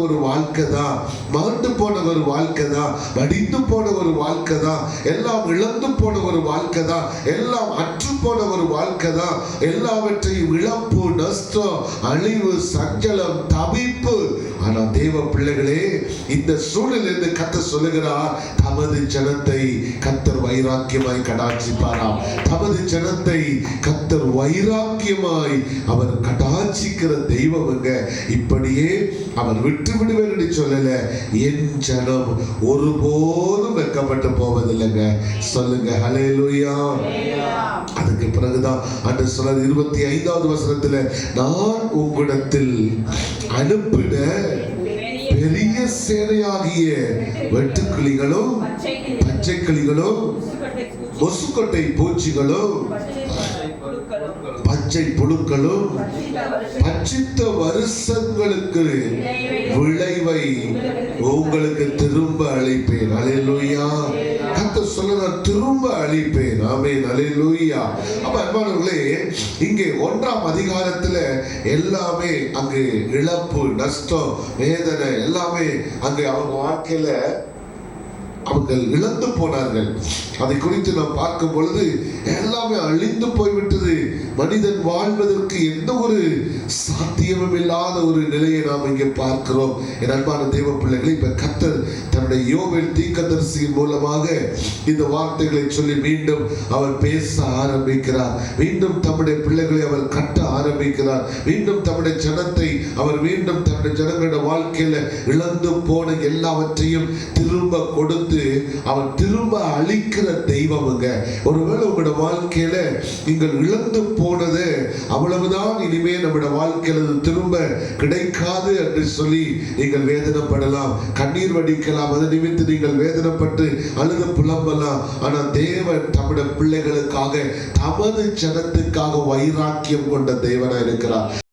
ஒரு வாழ்க்கை தான், மாண்டு போன ஒரு வாழ்க்கை தான், வடிந்து போன ஒரு வாழ்க்கை தான், எல்லாம் இழந்து போன ஒரு வாழ்க்கை தான், எல்லாம் அற்று போன ஒரு வாழ்க்கை தான், எல்லாவற்றையும் இழப்பு, நஷ்டம், அழிவு, சஞ்சலம், தவிப்பு. ஆனா தேவ பிள்ளைகளே, இந்த சூழலிலிருந்து கர்த்தர் சொல்லுகிறார், தமது ஜனத்தை கர்த்தர் வைராக்கியமாய் கடாட்சிப்பாராம். தமது ஜனத்தை கர்த்தர் வைராக்கியமாய் அவர் கடாட்சிக்கிற தெய்வம்ங்க. இப்படியே அவர் விட்டு விடுவேன் என்று சொல்லல, என் ஜனம் ஒருபோதும் வெட்கப்பட்டு போவதில்லைங்க. சொல்லுங்க ஹல்லேலூயா. அதுக்கு பிறகுதான் அன்று சொல்றார் 25வது வசனத்துல, நான் உங்களிடத்தில் அனுப்பின பெரிய சேனையாகிய வெட்டுக்கிளிகளும் பச்சை கிளிகளும் கொசுக்கொட்டை பூச்சிகளும் பச்சை புழுக்களும் பட்சித்த வருஷங்களுக்கு விளைவை உங்களுக்கு திரும்ப அளிப்பேன். அல்லேலூயா. கர்த்தர் சொல்றார், திரும்ப அளிப்பேன். ஆமென். அல்லேலூயா. அப்ப அன்பானவர்களே, இங்கே 1ஆம் அதிகாரத்துல எல்லாமே அங்கு இழப்பு, நஷ்டம், வேதனை எல்லாமே அங்கு அவங்க வாழ்க்கையில அவர்கள் இழந்து போனார்கள். அதை குறித்து நாம் பார்க்கும் பொழுது எல்லாமே அழிந்து போய்விட்டது. மனிதன் வாழ்வதற்கு எந்த ஒரு சாத்தியமும் இல்லாத ஒரு நிலையை நாம் இங்கே பார்க்கிறோம். என் அன்பான தேவ பிள்ளைகளை, இப்ப கர்த்தர் தன்னுடைய யோவேல் தீர்க்கதரிசியின் மூலமாக இந்த வார்த்தைகளை சொல்லி மீண்டும் அவர் பேச ஆரம்பிக்கிறார். மீண்டும் தம்முடைய பிள்ளைகளை அவர் கட்ட ஆரம்பிக்கிறார். மீண்டும் தம்முடைய ஜனத்தை அவர் மீண்டும் தன்னுடைய ஜனங்களுடைய வாழ்க்கையில இழந்து போன எல்லாவற்றையும் திரும்ப கொடுத்து அவர் திரும்ப அளிக்கிற தெய்வம்ங்க. ஒருவேளை உங்களுடைய வாழ்க்கையில நீங்கள் இழந்து போனது அவ்வளவுதான், இனிமே நம்முடைய வாழ்க்கையில திரும்ப கிடைக்காது என்று சொல்லி நீங்கள் வேதனைப்படலாம், கண்ணீர் வடிக்கலாம், அது நிமித்து நீங்கள் வேதனைப்பட்டு அழுது புலம்பலாம். ஆனா தேவன் தம்முடைய பிள்ளைகளுக்காக, தமது ஜனத்துக்காக வைராக்கியம் கொண்ட தேவனா இருக்கிறார்.